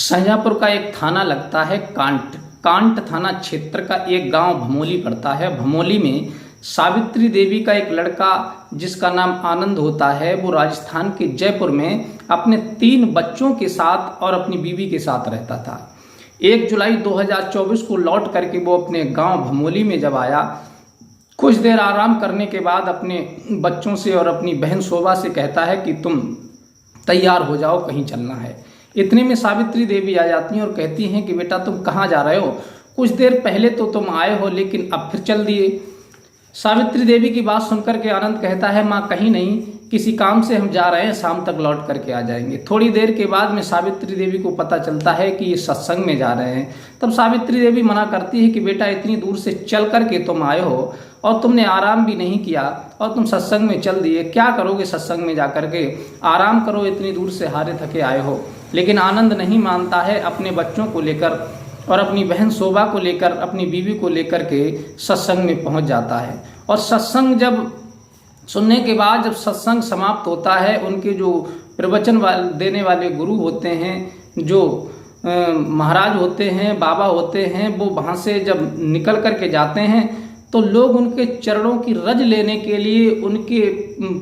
शाहजहाँपुर का एक थाना लगता है कांट थाना क्षेत्र का एक गांव भमोली पड़ता है। भमोली में सावित्री देवी का एक लड़का जिसका नाम आनंद होता है, वो राजस्थान के जयपुर में अपने 3 बच्चों के साथ और अपनी बीवी के साथ रहता था। 1 जुलाई 2024 को लौट करके वो अपने गांव भमोली में जब आया, कुछ देर आराम करने के बाद अपने बच्चों से और अपनी बहन शोभा से कहता है कि तुम तैयार हो जाओ, कहीं चलना है। इतने में सावित्री देवी आ जाती हैं और कहती हैं कि बेटा तुम कहाँ जा रहे हो? कुछ देर पहले तो तुम आए हो लेकिन अब फिर चल दिए। सावित्री देवी की बात सुनकर के आनंद कहता है, माँ कहीं नहीं, किसी काम से हम जा रहे हैं, शाम तक लौट करके आ जाएंगे। थोड़ी देर के बाद में सावित्री देवी को पता चलता है कि ये सत्संग में जा रहे हैं। तब सावित्री देवी मना करती है कि बेटा इतनी दूर से चल करके तुम आए हो और तुमने आराम भी नहीं किया और तुम सत्संग में चल दिए, क्या करोगे सत्संग में जा करके? आराम करो, इतनी दूर से हारे थके आए हो। लेकिन आनंद नहीं मानता है, अपने बच्चों को लेकर और अपनी बहन शोभा को लेकर, अपनी बीवी को लेकर के सत्संग में पहुंच जाता है। और सत्संग जब सुनने के बाद जब सत्संग समाप्त होता है, उनके जो प्रवचन देने वाले गुरु होते हैं, जो महाराज होते हैं, बाबा होते हैं, वो वहाँ से जब निकल करके जाते हैं तो लोग उनके चरणों की रज लेने के लिए, उनके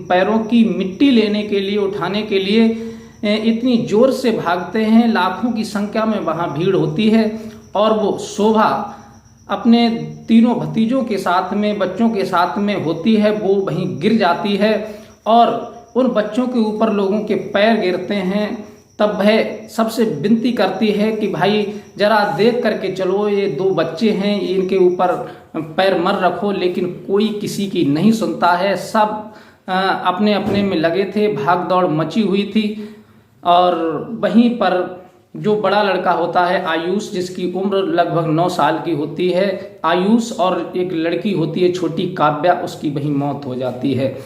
पैरों की मिट्टी लेने के लिए, उठाने के लिए इतनी जोर से भागते हैं। लाखों की संख्या में वहाँ भीड़ होती है और वो शोभा अपने 3 भतीजों के साथ में, बच्चों के साथ में होती है, वो वहीं गिर जाती है और उन बच्चों के ऊपर लोगों के पैर गिरते हैं। तब वह सबसे विनती करती है कि भाई जरा देख करके चलो, ये 2 बच्चे हैं, इनके ऊपर पैर मत रखो। लेकिन कोई किसी की नहीं सुनता है, सब अपने अपने में लगे थे, भाग दौड़ मची हुई थी। और वहीं पर जो बड़ा लड़का होता है आयुष, जिसकी उम्र लगभग 9 साल की होती है, आयुष, और एक लड़की होती है छोटी काव्या, उसकी वहीं मौत हो जाती है।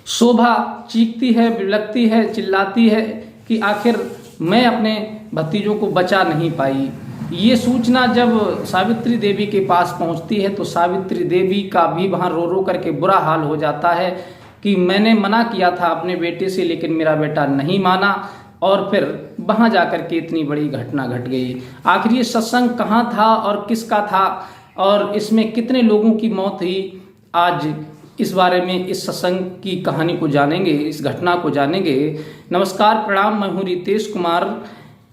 शोभा चीखती है, बिलखती है, चिल्लाती है कि आखिर मैं अपने भतीजों को बचा नहीं पाई। ये सूचना जब सावित्री देवी के पास पहुंचती है तो सावित्री देवी का भी वहाँ रो रो करके बुरा हाल हो जाता है कि मैंने मना किया था अपने बेटे से, लेकिन मेरा बेटा नहीं माना और फिर वहाँ जाकर के इतनी बड़ी घटना घट गई। आखिर ये सत्संग कहाँ था और किसका था और इसमें कितने लोगों की मौत हुई? आज इस बारे में, इस सत्संग की कहानी को जानेंगे, इस घटना को जानेंगे। नमस्कार, प्रणाम, मैं हूँ रितेश कुमार।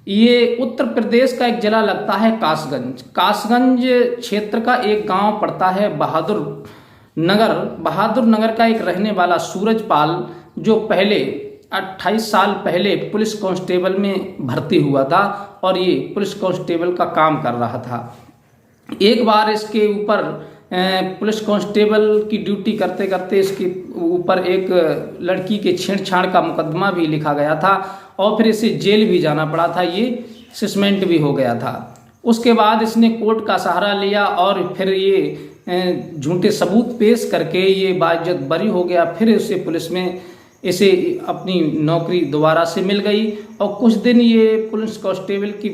ये उत्तर प्रदेश का एक जिला लगता है कासगंज। कासगंज क्षेत्र का एक गांव पड़ता है बहादुर नगर का एक रहने वाला सूरजपाल, जो पहले 28 साल पहले पुलिस कांस्टेबल में भर्ती हुआ था और ये पुलिस कांस्टेबल का काम कर रहा था। एक बार इसके ऊपर पुलिस कांस्टेबल की ड्यूटी करते करते इसके ऊपर एक लड़की के छेड़छाड़ का मुकदमा भी लिखा गया था और फिर इसे जेल भी जाना पड़ा था, ये सस्पेंड भी हो गया था। उसके बाद इसने कोर्ट का सहारा लिया और फिर ये झूठे सबूत पेश करके ये बाइज्जत बरी हो गया। फिर उसे पुलिस में इसे अपनी नौकरी दोबारा से मिल गई और कुछ दिन ये पुलिस कांस्टेबल की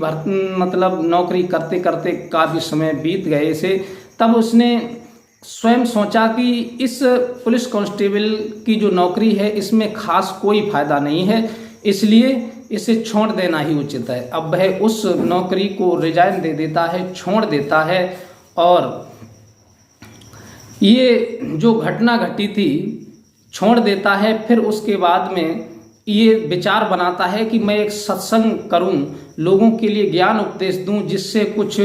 नौकरी करते करते काफ़ी समय बीत गए इसे। तब उसने स्वयं सोचा कि इस पुलिस कांस्टेबल की जो नौकरी है इसमें खास कोई फायदा नहीं है, इसलिए इसे छोड़ देना ही उचित है। अब वह उस नौकरी को रिजाइन दे देता है, छोड़ देता है। और ये जो घटना घटी थी छोड़ देता है। फिर उसके बाद में ये विचार बनाता है कि मैं एक सत्संग करूं, लोगों के लिए ज्ञान उपदेश दूं, जिससे कुछ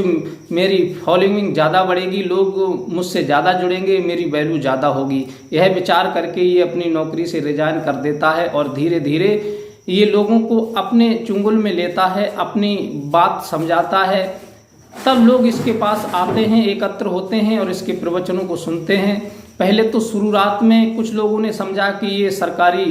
मेरी फॉलोइंग ज़्यादा बढ़ेगी, लोग मुझसे ज़्यादा जुड़ेंगे, मेरी वैल्यू ज़्यादा होगी। यह विचार करके ये अपनी नौकरी से रिजाइन कर देता है और धीरे धीरे ये लोगों को अपने चुंगल में लेता है, अपनी बात समझाता है। तब लोग इसके पास आते हैं, एकत्र होते हैं और इसके प्रवचनों को सुनते हैं। पहले तो शुरुआत में कुछ लोगों ने समझा कि ये सरकारी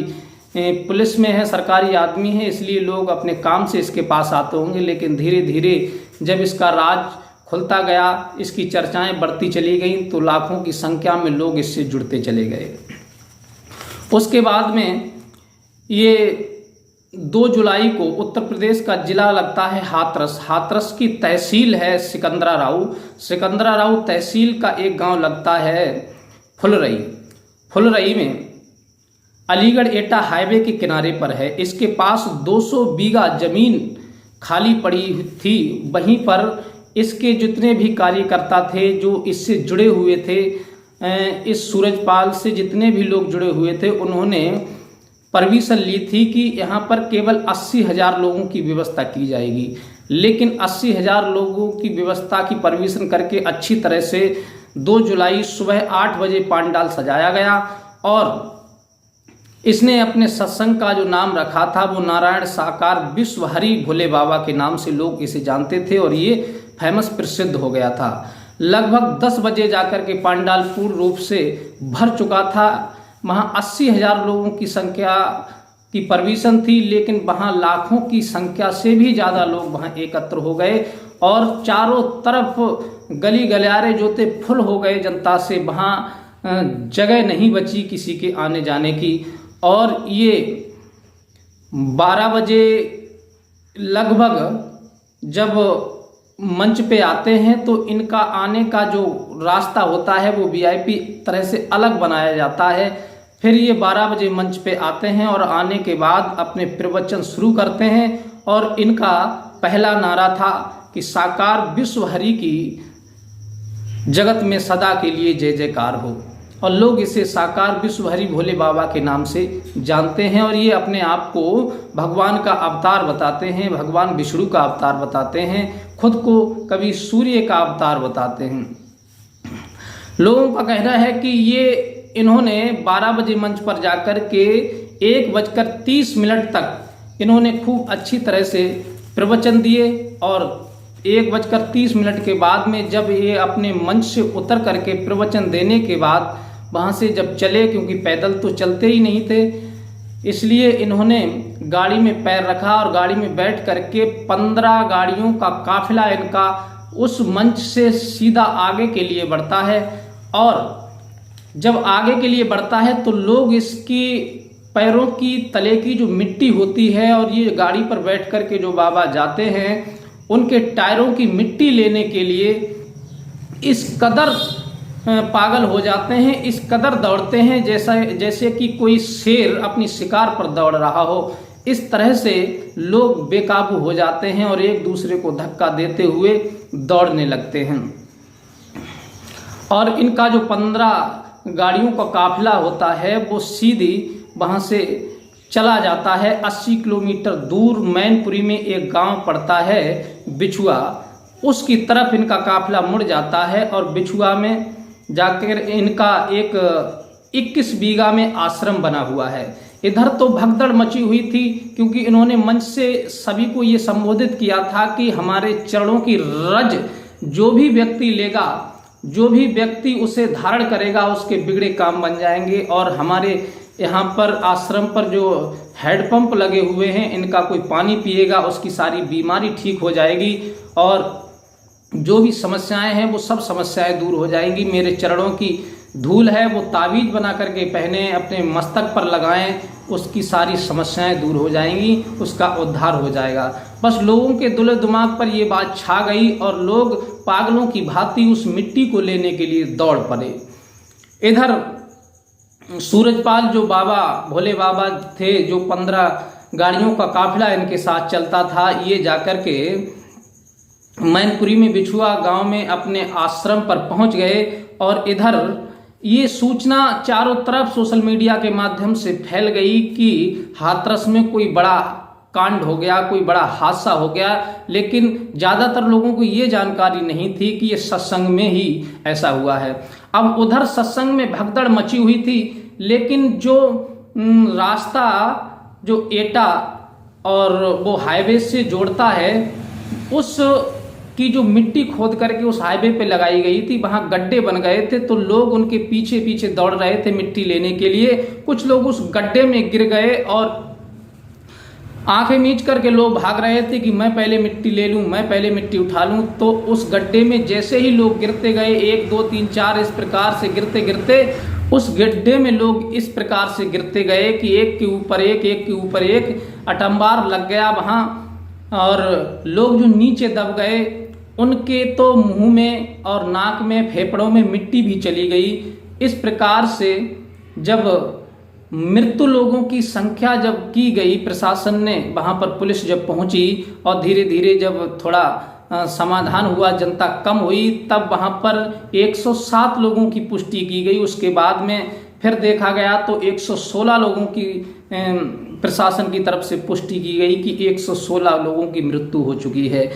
पुलिस में है, सरकारी आदमी है, इसलिए लोग अपने काम से इसके पास आते होंगे। लेकिन धीरे धीरे जब इसका राज खुलता गया, इसकी चर्चाएं बढ़ती चली गईं, तो लाखों की संख्या में लोग इससे जुड़ते चले गए। उसके बाद में ये 2 जुलाई को उत्तर प्रदेश का जिला लगता है हाथरस की तहसील है सिकंदराराऊ तहसील का एक गांव लगता है फुलरई में अलीगढ़ एटा हाईवे के किनारे पर है। इसके पास 200 बीघा जमीन खाली पड़ी थी, वहीं पर इसके जितने भी कार्यकर्ता थे जो इससे जुड़े हुए थे, इस सूरजपाल से जितने भी लोग जुड़े हुए थे, उन्होंने परमिशन ली थी कि यहाँ पर केवल 80,000 लोगों की व्यवस्था की जाएगी। लेकिन 80,000 लोगों की व्यवस्था की परमिशन करके अच्छी तरह से 2 जुलाई सुबह 8 बजे पांडाल सजाया गया और इसने अपने सत्संग का जो नाम रखा था वो नारायण साकार विश्वहरि भोले बाबा के नाम से लोग इसे जानते थे और ये फेमस प्रसिद्ध हो गया था। लगभग 10 बजे जाकर के पांडाल पूर्ण रूप से भर चुका था। वहाँ 80,000 लोगों की संख्या की परमिशन थी, लेकिन वहाँ लाखों की संख्या से भी ज़्यादा लोग वहाँ एकत्र हो गए और चारों तरफ गली गलियारे जो थे फुल हो गए जनता से। वहाँ जगह नहीं बची किसी के आने जाने की। और ये 12 बजे लगभग जब मंच पे आते हैं तो इनका आने का जो रास्ता होता है वो वीआईपी तरह से अलग बनाया जाता है। फिर ये 12 बजे मंच पे आते हैं और आने के बाद अपने प्रवचन शुरू करते हैं और इनका पहला नारा था कि साकार विश्वहरि की जगत में सदा के लिए जय जयकार हो। और लोग इसे साकार विश्वहरि भोले बाबा के नाम से जानते हैं और ये अपने आप को भगवान का अवतार बताते हैं, भगवान विष्णु का अवतार बताते हैं, खुद को कभी सूर्य का अवतार बताते हैं। लोगों का कहना है कि ये इन्होंने 12 बजे मंच पर जाकर के 1:30 तक इन्होंने खूब अच्छी तरह से प्रवचन दिए और 1:30 के बाद में जब ये अपने मंच से उतर करके प्रवचन देने के बाद वहाँ से जब चले, क्योंकि पैदल तो चलते ही नहीं थे, इसलिए इन्होंने गाड़ी में पैर रखा और गाड़ी में बैठ करके 15 गाड़ियों का काफिला इनका उस मंच से सीधा आगे के लिए बढ़ता है। और जब आगे के लिए बढ़ता है तो लोग इसकी पैरों की तले की जो मिट्टी होती है और ये गाड़ी पर बैठ करके जो बाबा जाते हैं उनके टायरों की मिट्टी लेने के लिए इस कदर पागल हो जाते हैं, इस कदर दौड़ते हैं जैसे कि कोई शेर अपनी शिकार पर दौड़ रहा हो। इस तरह से लोग बेकाबू हो जाते हैं और एक दूसरे को धक्का देते हुए दौड़ने लगते हैं। और इनका जो 15 गाड़ियों का काफिला होता है वो सीधी वहाँ से चला जाता है। 80 किलोमीटर दूर मैनपुरी में एक गांव पड़ता है बिछुआ, उसकी तरफ इनका काफिला मुड़ जाता है और बिछुआ में जाकर इनका एक 21 बीघा में आश्रम बना हुआ है। इधर तो भगदड़ मची हुई थी क्योंकि इन्होंने मंच से सभी को ये संबोधित किया था कि हमारे चरणों की रज जो भी व्यक्ति लेगा, जो भी व्यक्ति उसे धारण करेगा, उसके बिगड़े काम बन जाएंगे। और हमारे यहाँ पर आश्रम पर जो हैंडपंप लगे हुए हैं, इनका कोई पानी पिएगा उसकी सारी बीमारी ठीक हो जाएगी और जो भी समस्याएं हैं वो सब समस्याएं दूर हो जाएंगी। मेरे चरणों की धूल है वो तावीज बना करके पहने, अपने मस्तक पर लगाएं, उसकी सारी समस्याएं दूर हो जाएंगी, उसका उद्धार हो जाएगा। बस लोगों के दिलो दिमाग पर ये बात छा गई और लोग पागलों की भांति उस मिट्टी को लेने के लिए दौड़ पड़े। इधर सूरजपाल जो बाबा भोले बाबा थे, जो 15 गाड़ियों का काफिला इनके साथ चलता था, ये जाकर के मैनपुरी में बिछुआ गांव में अपने आश्रम पर पहुंच गए। और इधर ये सूचना चारों तरफ सोशल मीडिया के माध्यम से फैल गई कि हाथरस में कोई बड़ा कांड हो गया, कोई बड़ा हादसा हो गया। लेकिन ज़्यादातर लोगों को ये जानकारी नहीं थी कि ये सत्संग में ही ऐसा हुआ है। अब उधर सत्संग में भगदड़ मची हुई थी, लेकिन जो रास्ता जो एटा और वो हाईवे से जोड़ता है, उस की जो मिट्टी खोद करके उस हाईवे पे लगाई गई थी, वहां गड्ढे बन गए थे। तो लोग उनके पीछे पीछे दौड़ रहे थे मिट्टी लेने के लिए। कुछ लोग उस गड्ढे में गिर गए और आंखें मीच करके लोग भाग रहे थे कि मैं पहले मिट्टी ले लूं, मैं पहले मिट्टी उठा लूं। तो उस गड्ढे में जैसे ही लोग गिरते गए, 1 2 3 4 इस प्रकार से गिरते गिरते उस गड्ढे में लोग इस प्रकार से गिरते गए कि एक के ऊपर एक, एक के ऊपर एक अटंबार लग गया वहां। और लोग जो नीचे दब गए उनके तो मुंह में और नाक में, फेफड़ों में मिट्टी भी चली गई। इस प्रकार से जब मृत्यु लोगों की संख्या जब की गई, प्रशासन ने वहां पर पुलिस जब पहुंची और धीरे धीरे जब थोड़ा समाधान हुआ, जनता कम हुई, तब वहां पर 107 लोगों की पुष्टि की गई। उसके बाद में फिर देखा गया तो 116 लोगों की प्रशासन की तरफ से पुष्टि की गई कि 116 लोगों की मृत्यु हो चुकी है।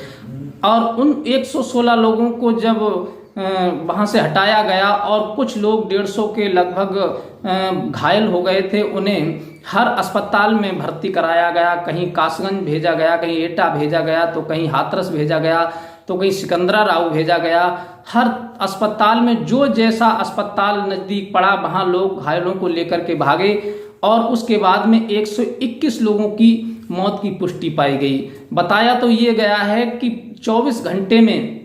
और उन 116 लोगों को जब वहां से हटाया गया और कुछ लोग 150 के लगभग घायल हो गए थे, उन्हें हर अस्पताल में भर्ती कराया गया। कहीं कासगंज भेजा गया, कहीं एटा भेजा गया, तो कहीं हाथरस भेजा गया, तो कहीं सिकंदराबाद भेजा गया। हर अस्पताल में जो जैसा अस्पताल नज़दीक पड़ा वहाँ लोग घायलों को लेकर के भागे और उसके बाद में 121 लोगों की मौत की पुष्टि पाई गई। बताया तो ये गया है कि 24 घंटे में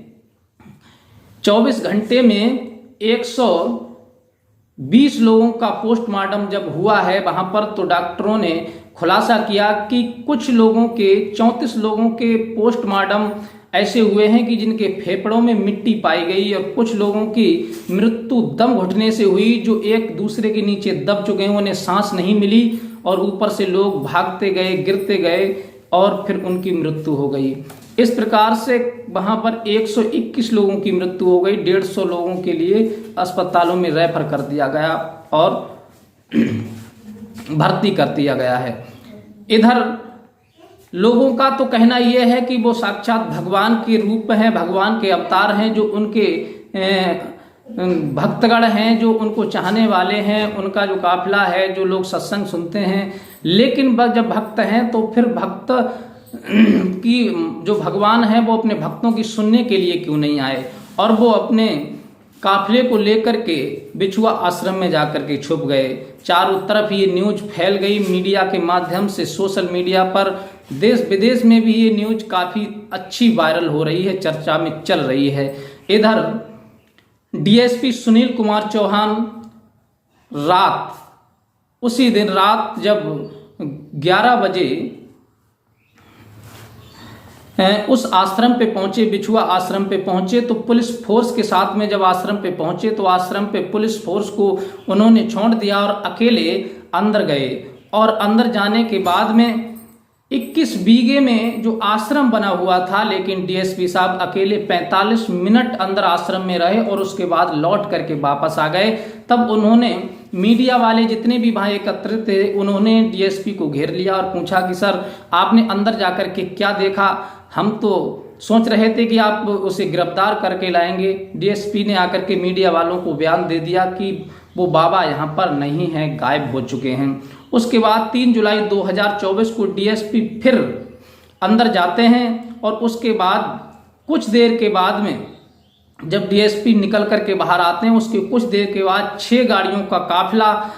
120 लोगों का पोस्टमार्टम जब हुआ है वहां पर, तो डॉक्टरों ने खुलासा किया कि कुछ लोगों के 34 लोगों के पोस्टमार्टम ऐसे हुए हैं कि जिनके फेफड़ों में मिट्टी पाई गई और कुछ लोगों की मृत्यु दम घुटने से हुई, जो एक दूसरे के नीचे दब चुके हैं, उन्हें सांस नहीं मिली और ऊपर से लोग भागते गए, गिरते गए और फिर उनकी मृत्यु हो गई। इस प्रकार से वहां पर 121 लोगों की मृत्यु हो गई। 150 लोगों के लिए अस्पतालों में रेफर कर दिया गया और भर्ती कर दिया गया है। इधर लोगों का तो कहना यह है कि वो साक्षात भगवान के रूप हैं, भगवान के अवतार हैं, जो उनके भक्तगण हैं, जो उनको चाहने वाले हैं, उनका जो काफिला है, जो लोग सत्संग सुनते हैं। लेकिन जब भक्त हैं तो फिर भक्त की जो भगवान है वो अपने भक्तों की सुनने के लिए क्यों नहीं आए, और वो अपने काफिले को लेकर के बिछुआ आश्रम में जाकर के छुप गए। चारों तरफ ये न्यूज फैल गई मीडिया के माध्यम से, सोशल मीडिया पर, देश विदेश में भी ये न्यूज काफ़ी अच्छी वायरल हो रही है, चर्चा में चल रही है। इधर डीएसपी सुनील कुमार चौहान उसी दिन रात जब 11 बजे उस आश्रम पे पहुंचे, बिछुआ आश्रम पे पहुंचे, तो पुलिस फोर्स के साथ में जब आश्रम पे पहुंचे तो आश्रम पे पुलिस फोर्स को उन्होंने छोड़ दिया और अकेले अंदर गए। और अंदर जाने के बाद में 21 बीघे में जो आश्रम बना हुआ था, लेकिन डीएसपी साहब अकेले 45 मिनट अंदर आश्रम में रहे और उसके बाद लौट करके वापस आ गए। तब उन्होंने, मीडिया वाले जितने भी वहाँ एकत्रित थे, उन्होंने डीएसपी को घेर लिया और पूछा कि सर आपने अंदर जाकर के क्या देखा, हम तो सोच रहे थे कि आप उसे गिरफ्तार करके लाएंगे। डीएसपी ने आकर के मीडिया वालों को बयान दे दिया कि वो बाबा यहाँ पर नहीं हैं, गायब हो चुके हैं। उसके बाद 3 जुलाई 2024 को डीएसपी फिर अंदर जाते हैं और उसके बाद कुछ देर के बाद में जब डीएसपी निकल करके बाहर आते हैं, उसके कुछ देर के बाद 6 गाड़ियों का काफिला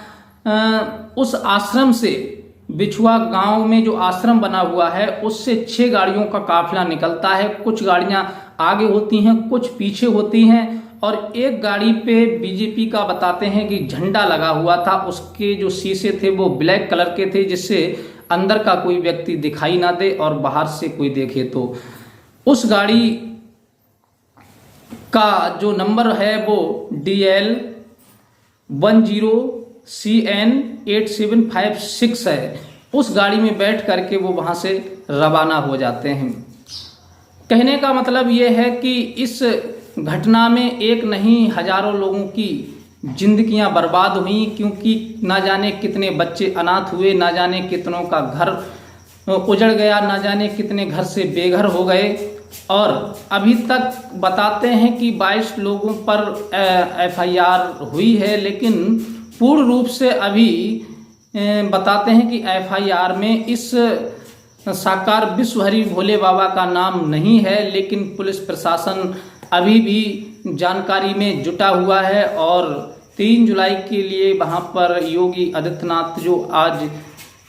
उस आश्रम से, बिछुआ गांव में जो आश्रम बना हुआ है उससे 6 गाड़ियों का काफिला निकलता है। कुछ गाड़ियां आगे होती हैं, कुछ पीछे होती हैं, और एक गाड़ी पे बीजेपी का बताते हैं कि झंडा लगा हुआ था। उसके जो शीशे थे वो ब्लैक कलर के थे, जिससे अंदर का कोई व्यक्ति दिखाई ना दे और बाहर से कोई देखे तो। उस गाड़ी का जो नंबर है वो DL 10CN8756 है। उस गाड़ी में बैठ करके वो वहां से रवाना हो जाते हैं। कहने का मतलब ये है कि इस घटना में एक नहीं हजारों लोगों की जिंदगियां बर्बाद हुई, क्योंकि ना जाने कितने बच्चे अनाथ हुए, ना जाने कितनों का घर उजड़ गया, ना जाने कितने घर से बेघर हो गए। और अभी तक बताते हैं कि 22 लोगों पर FIR हुई है, लेकिन पूर्ण रूप से अभी बताते हैं कि FIR में इस साकार विश्वहरि भोले बाबा का नाम नहीं है, लेकिन पुलिस प्रशासन अभी भी जानकारी में जुटा हुआ है। और 3 जुलाई के लिए वहां पर योगी आदित्यनाथ, जो आज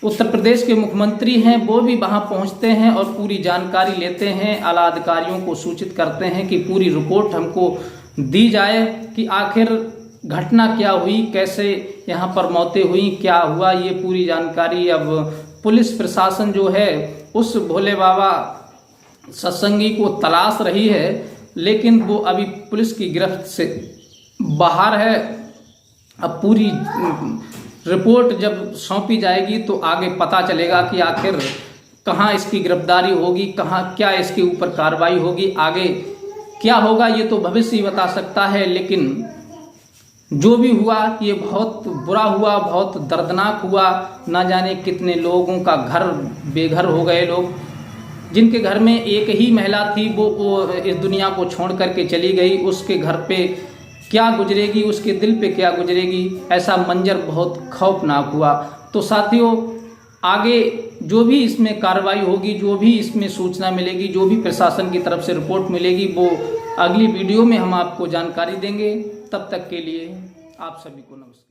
उत्तर प्रदेश के मुख्यमंत्री हैं, वो भी वहां पहुंचते हैं और पूरी जानकारी लेते हैं, आला अधिकारियों को सूचित करते हैं कि पूरी रिपोर्ट हमको दी जाए कि आखिर घटना क्या हुई, कैसे यहाँ पर मौतें हुई, क्या हुआ, ये पूरी जानकारी अब पुलिस प्रशासन जो है उस भोले बाबा सत्संगी को तलाश रही है, लेकिन वो अभी पुलिस की गिरफ्त से बाहर है। अब पूरी रिपोर्ट जब सौंपी जाएगी तो आगे पता चलेगा कि आखिर कहाँ इसकी गिरफ्तारी होगी, कहाँ क्या इसके ऊपर कार्रवाई होगी, आगे क्या होगा ये तो भविष्य ही बता सकता है। लेकिन जो भी हुआ ये बहुत बुरा हुआ, बहुत दर्दनाक हुआ। ना जाने कितने लोगों का घर बेघर हो गए, लोग जिनके घर में एक ही महिला थी वो इस दुनिया को छोड़ करके चली गई। उसके घर पे क्या गुजरेगी, उसके दिल पे क्या गुजरेगी, ऐसा मंजर बहुत खौफनाक हुआ। तो साथियों, आगे जो भी इसमें कार्रवाई होगी, जो भी इसमें सूचना मिलेगी, जो भी प्रशासन की तरफ से रिपोर्ट मिलेगी, वो अगली वीडियो में हम आपको जानकारी देंगे। तब तक के लिए आप सभी को नमस्कार।